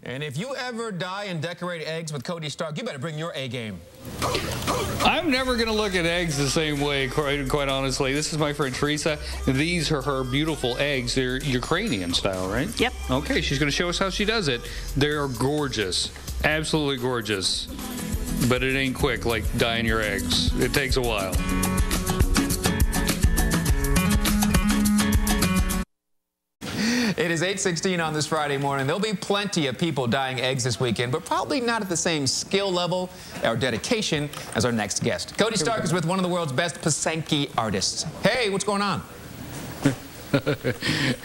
And if you ever dye and decorate eggs with Cody Stark, you better bring your A game. I'm never going to look at eggs the same way, quite honestly. This is my friend Teresa. These are her beautiful eggs. They're Ukrainian style, right? Yep. Okay, she's going to show us how she does it. They're gorgeous. Absolutely gorgeous. But it ain't quick like dyeing your eggs. It takes a while. It is 8:16 on this Friday morning. There'll be plenty of people dyeing eggs this weekend, but probably not at the same skill level or dedication as our next guest. Cody Stark is with one of the world's best Pysanky artists. Hey, what's going on?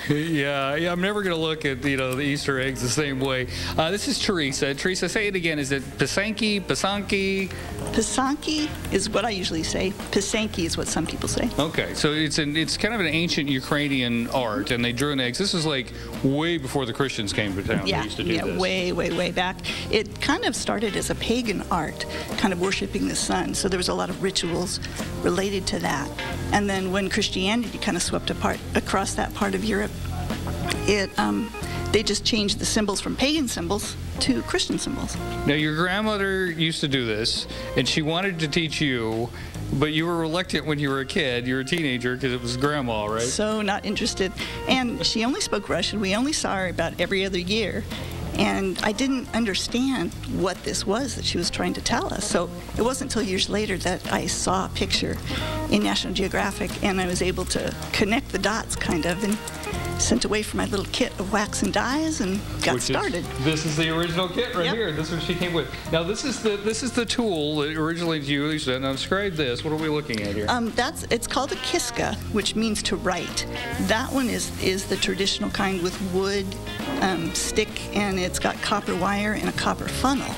Yeah, I'm never going to look at, the Easter eggs the same way. This is Teresa. Teresa, say it again. Is it Pysanky, Pysanky? Pysanky is what I usually say. Pysanky is what some people say. Okay, so it's kind of an ancient Ukrainian art, and they drew in eggs. This is like way before the Christians came to town. Yeah, they used to do this. way back. It kind of started as a pagan art, kind of worshiping the sun. So there was a lot of rituals related to that. And then when Christianity kind of swept across that part of Europe, they just changed the symbols from pagan symbols to Christian symbols. Now, your grandmother used to do this, and she wanted to teach you, but you were reluctant when you were a kid. You were a teenager because it was grandma, right? So not interested. And she only spoke Russian. We only saw her about every other year. And I didn't understand what this was that she was trying to tell us. So it wasn't until years later that I saw a picture in National Geographic, and I was able to connect the dots, kind of, and sent away for my little kit of wax and dyes and got started. This is the original kit right here. This is what she came with. Now this is the tool that originally you used. Now describe this. What are we looking at here? It's called a kiska, which means to write. That one is the traditional kind with wood stick, and it's got copper wire and a copper funnel.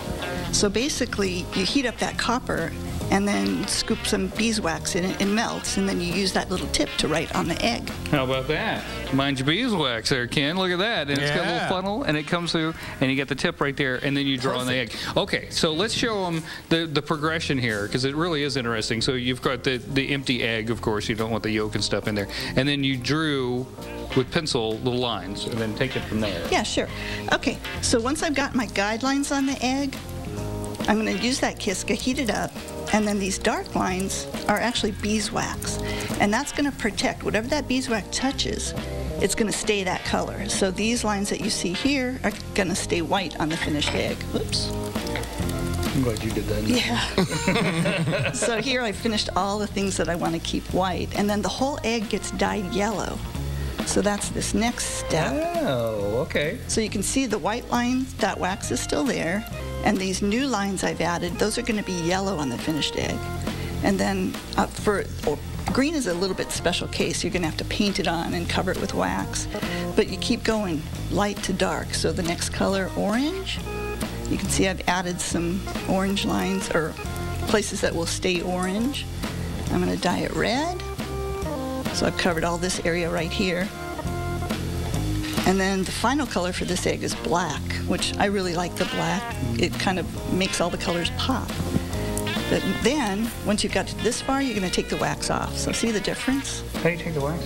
So basically, you heat up that copper and then scoop some beeswax in it, and melts, and then you use that little tip to write on the egg. How about that? Mind your beeswax there, Ken. Look at that. And it's got a little funnel, and it comes through, and you get the tip right there, and then you draw on the egg. Okay, so let's show them the progression here, because it really is interesting. So you've got the empty egg, of course. You don't want the yolk and stuff in there. And then you drew with pencil little lines, and then take it from there. Yeah, sure. Okay, so once I've got my guidelines on the egg, I'm going to use that kiska, heat it up, and then these dark lines are actually beeswax. And that's going to protect whatever that beeswax touches. It's going to stay that color. So these lines that you see here are going to stay white on the finished egg. Oops. I'm glad you did that. Yeah. So here I finished all the things that I want to keep white. And then the whole egg gets dyed yellow. So that's this next step. Oh, okay. So you can see the white lines, that wax is still there. And these new lines I've added, those are going to be yellow on the finished egg. And then green is a little bit special case. You're going to have to paint it on and cover it with wax. But you keep going light to dark. So the next color, orange. You can see I've added some orange lines, or places that will stay orange. I'm going to dye it red. So I've covered all this area right here. And then the final color for this egg is black, which I really like the black. It kind of makes all the colors pop. But then, once you've got to this far, you're going to take the wax off. So see the difference? How do you take the wax?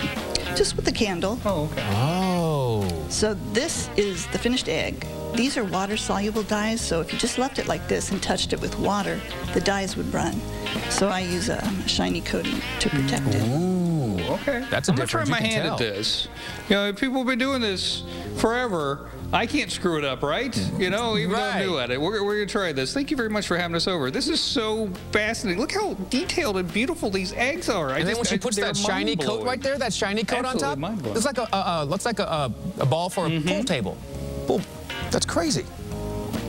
Just with the candle. Oh, okay. Oh. So this is the finished egg. These are water-soluble dyes, so if you just left it like this and touched it with water, the dyes would run. So I use a shiny coating to protect it. Ooh, okay. That's a I'm going to try my hand at this. People have been doing this forever. I can't screw it up, right? Even though I'm new at it. We're going to try this. Thank you very much for having us over. This is so fascinating. Look how detailed and beautiful these eggs are. And then when she puts that shiny coat right there, that shiny coat on top, it's like looks like a ball for a pool table. Boom. That's crazy.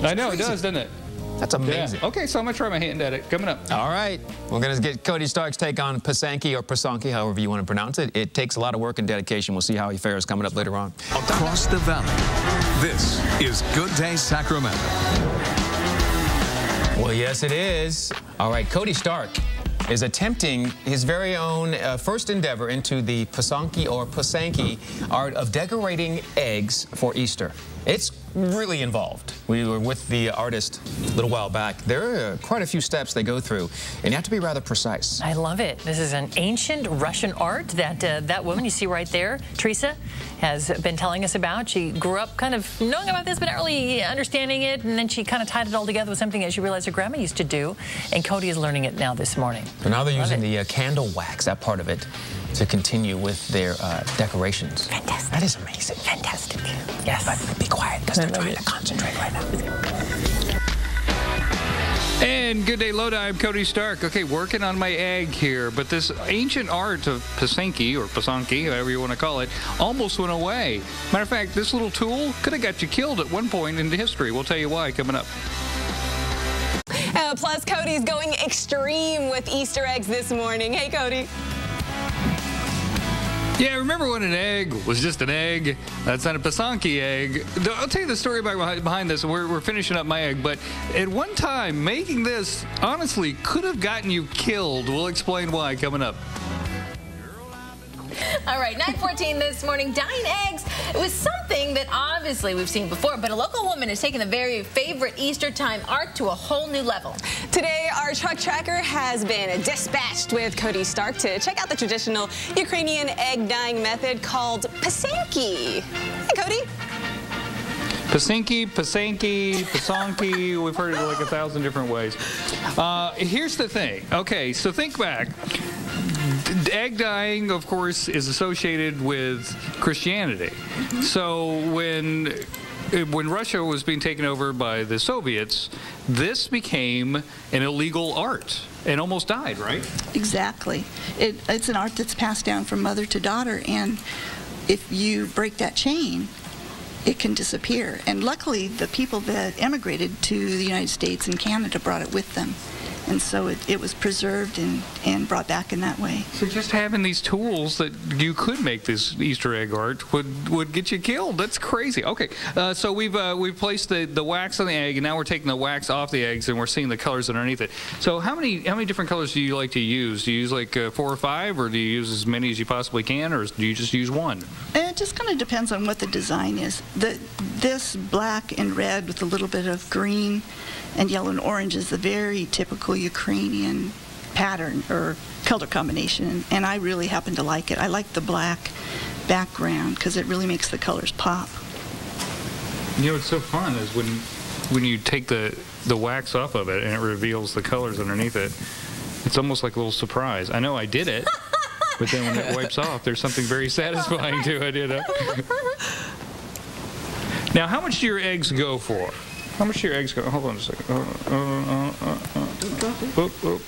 I know, it does, doesn't it? That's amazing. Yeah. Okay, so I'm going to try my hand at it. Coming up. All right. We're going to get Cody Stark's take on Pysanky, or Pysanky, however you want to pronounce it. It takes a lot of work and dedication. We'll see how he fares coming up later on. Across the valley, this is Good Day Sacramento. Well, yes, it is. All right, Cody Stark is attempting his very own first endeavor into the Pysanky or Pysanky art of decorating eggs for Easter. It's really involved. We were with the artist a little while back. There are quite a few steps they go through, and you have to be rather precise. I love it. This is an ancient Russian art that that woman you see right there, Teresa, has been telling us about. She grew up kind of knowing about this, but not really understanding it, and then she kind of tied it all together with something that she realized her grandma used to do, and Cody is learning it now this morning. So now they're using the candle wax, that part of it, to continue with their decorations. Fantastic. That is amazing. Fantastic. Yes. But be quiet, because they're trying to concentrate right now. And good day, Lodi. I'm Cody Stark. Okay, working on my egg here, but this ancient art of Pysanky, or Pysanky, however you want to call it, almost went away. Matter of fact, this little tool could have got you killed at one point in history. We'll tell you why coming up. Plus, Cody's going extreme with Easter eggs this morning. Hey, Cody. Yeah, remember when an egg was just an egg? That's not a Pysanky egg. I'll tell you the story behind this. We're finishing up my egg, but at one time, making this, honestly, could have gotten you killed. We'll explain why coming up. All right, 9:14 this morning, dyeing eggs. It was something that obviously we've seen before, but a local woman has taken the very favorite Easter time art to a whole new level. Today, our truck tracker has been dispatched with Cody Stark to check out the traditional Ukrainian egg dyeing method called Pysanky. Hey, Cody. Pysanky, we've heard it like 1,000 different ways. Here's the thing. Okay, so think back. Egg dyeing, of course, is associated with Christianity. So when Russia was being taken over by the Soviets, this became an illegal art and almost died, right? Exactly. It's an art that's passed down from mother to daughter, and if you break that chain, it can disappear. And luckily, the people that emigrated to the United States and Canada brought it with them. And so it was preserved and brought back in that way. So just having these tools that you could make this Easter egg art would get you killed. That's crazy. Okay, so we've placed the wax on the egg, and now we're taking the wax off the eggs, and we're seeing the colors underneath it. So how many different colors do you like to use? Do you use like 4 or 5, or do you use as many as you possibly can, or do you just use one? It just kind of depends on what the design is. This black and red with a little bit of green and yellow and orange is the very typical Ukrainian pattern or color combination, and I really happen to like it. I like the black background because it really makes the colors pop. You know what's so fun is when you take the wax off of it and it reveals the colors underneath it. It's almost like a little surprise. I know I did it, but then when it wipes off, there's something very satisfying to it, you know. Now, how much do your eggs go for? How much do your eggs go? Hold on a second.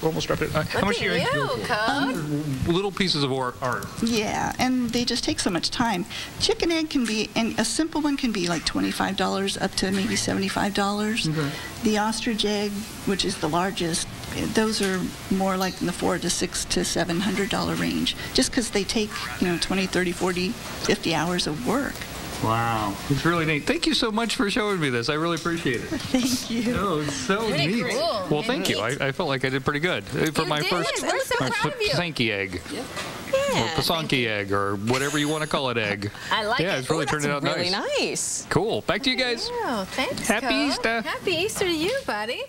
Almost dropped it. How much do your eggs go for? Little pieces of art. Yeah, and they just take so much time. Chicken egg can be, and a simple one can be like $25 up to maybe $75. Okay. The ostrich egg, which is the largest, those are more like in the $400 to $600 to $700 range, just because they take 20, 30, 40, 50 hours of work. Wow, it's really neat. Thank you so much for showing me this. I really appreciate it. Thank you. Oh, it's so neat. Cool. Well, thank you. I felt like I did pretty good for my first Pysanky egg. Yeah. Or Pysanky egg, or whatever you want to call it, egg. I like it. Yeah, it's really turning out really nice. nice. Cool. Back to you guys. Oh, thanks, Happy Easter. Happy Easter to you, buddy.